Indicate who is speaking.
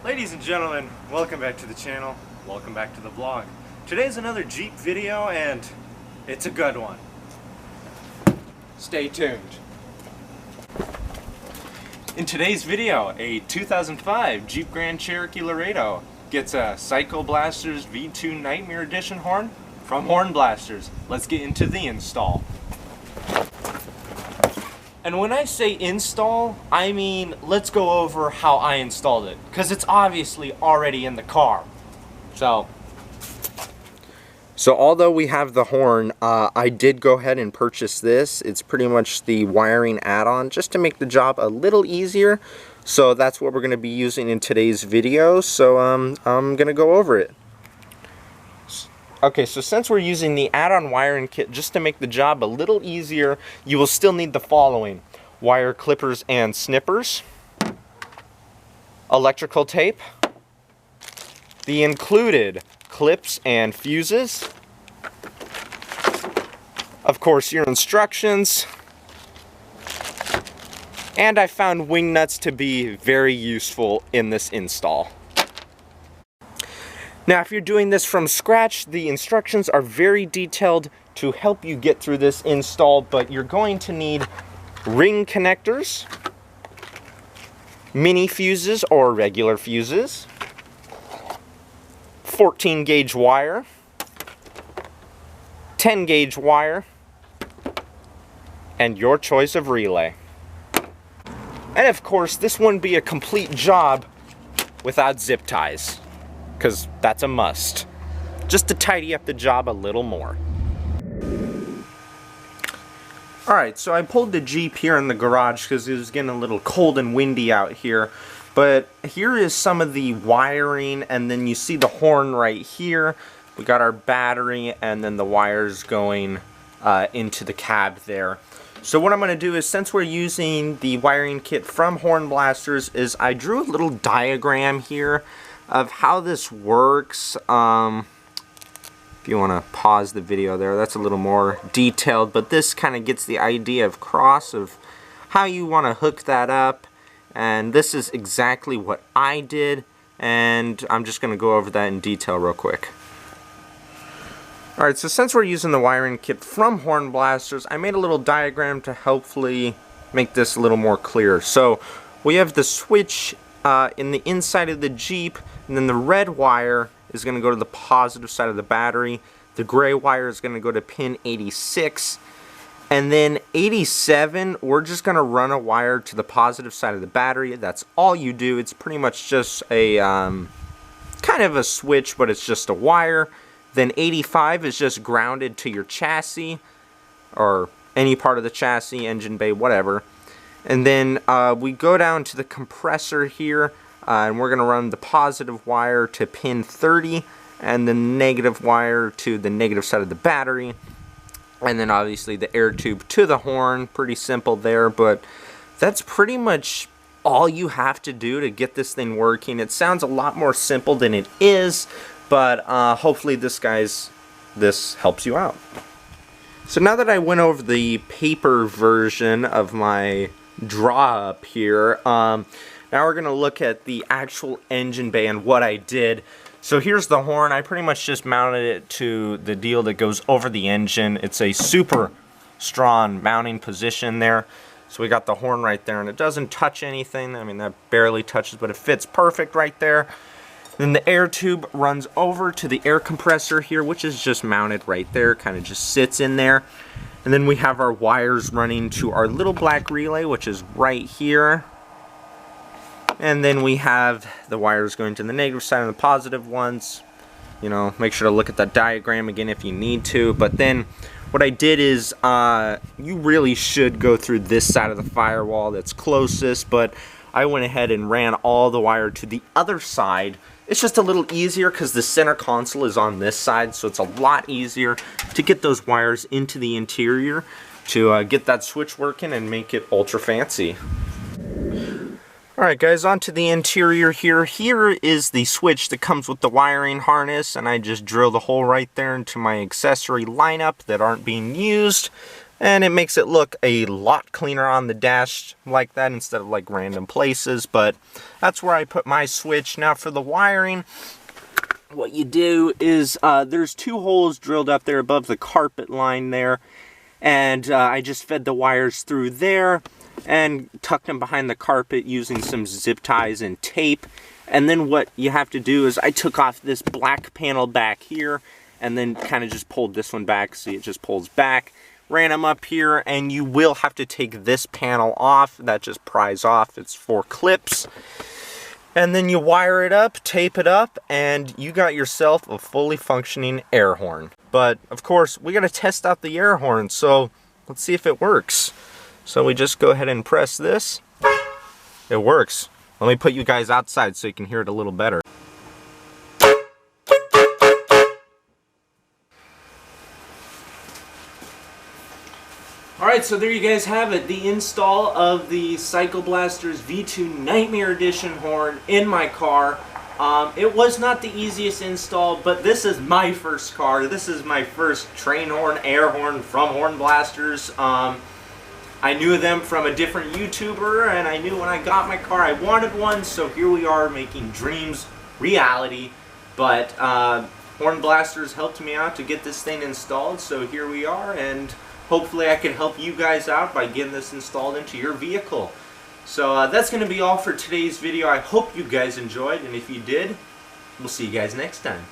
Speaker 1: Ladies and gentlemen, welcome back to the channel, welcome back to the vlog. Today's another Jeep video and it's a good one. Stay tuned. In today's video, a 2005 Jeep Grand Cherokee Laredo gets a Psycho Blasters V2 Nightmare Edition horn from Horn Blasters. Let's get into the install. And when I say install, I mean let's go over how I installed it, because it's obviously already in the car. So although we have the horn, I did go ahead and purchase this. It's pretty much the wiring add-on just to make the job a little easier. So that's what we're going to be using in today's video. So I'm going to go over it. Okay, so since we're using the add-on wiring kit just to make the job a little easier, you will still need the following: wire clippers and snippers, electrical tape, the included clips and fuses, of course your instructions, and I found wing nuts to be very useful in this install. Now, if you're doing this from scratch, the instructions are very detailed to help you get through this install, but you're going to need ring connectors, mini fuses or regular fuses, 14 gauge wire, 10 gauge wire, and your choice of relay. And of course, this wouldn't be a complete job without zip ties, because that's a must, just to tidy up the job a little more. Alright, so I pulled the Jeep here in the garage because it was getting a little cold and windy out here. But here is some of the wiring, and then you see the horn right here. We got our battery and then the wires going into the cab there. So what I'm going to do is, since we're using the wiring kit from Horn Blasters, is I drew a little diagram here of how this works. If you want to pause the video there, that's a little more detailed, but this kind of gets the idea of how you want to hook that up. And this is exactly what I did, and I'm just going to go over that in detail real quick. Alright, so since we're using the wiring kit from Horn Blasters, I made a little diagram to hopefully make this a little more clear. So we have the switch in the inside of the Jeep, and then the red wire is going to go to the positive side of the battery. The gray wire is going to go to pin 86. And then 87, we're just going to run a wire to the positive side of the battery. That's all you do. It's pretty much just a kind of a switch, but it's just a wire. Then 85 is just grounded to your chassis, or any part of the chassis, engine bay, whatever. And then we go down to the compressor here, and we're going to run the positive wire to pin 30, and the negative wire to the negative side of the battery. And then obviously the air tube to the horn. Pretty simple there, but that's pretty much all you have to do to get this thing working. It sounds a lot more simple than it is, but hopefully this helps you out. So now that I went over the paper version of my draw up here, now we're going to look at the actual engine bay and what I did. So here's the horn. I pretty much just mounted it to the deal that goes over the engine. It's a super strong mounting position there. So we got the horn right there, and it doesn't touch anything. I mean, that barely touches, but it fits perfect right there. Then the air tube runs over to the air compressor here, which is just mounted right there, kind of just sits in there. And then we have our wires running to our little black relay, which is right here. And then we have the wires going to the negative side and the positive ones. You know, make sure to look at that diagram again if you need to. But then what I did is, you really should go through this side of the firewall that's closest, but I went ahead and ran all the wire to the other side. It's just a little easier because the center console is on this side, so it's a lot easier to get those wires into the interior to get that switch working and make it ultra fancy. Alright guys, on to the interior here. Here is the switch that comes with the wiring harness, and I just drilled a hole right there into my accessory lineup that aren't being used. And it makes it look a lot cleaner on the dash like that instead of like random places. But that's where I put my switch. Now for the wiring, what you do is there's 2 holes drilled up there above the carpet line there. And I just fed the wires through there and tucked them behind the carpet using some zip ties and tape. And then what you have to do is I took off this black panel back here and then kind of just pulled this one back. See, it just pulls back. Ran them up here, and you will have to take this panel off. That just pries off. It's 4 clips. And then you wire it up, tape it up, and you got yourself a fully functioning air horn. But, of course, we got to test out the air horn, so let's see if it works. So we just go ahead and press this. It works. Let me put you guys outside so you can hear it a little better. Alright, so there you guys have it. The install of the Cycle Blasters V2 Nightmare Edition horn in my car. It was not the easiest install, but this is my first car. This is my first train horn, air horn from Horn Blasters. I knew them from a different YouTuber, and I knew when I got my car I wanted one, so here we are making dreams reality. But Horn Blasters helped me out to get this thing installed, so here we are, and hopefully I can help you guys out by getting this installed into your vehicle. So that's going to be all for today's video. I hope you guys enjoyed, and if you did, we'll see you guys next time.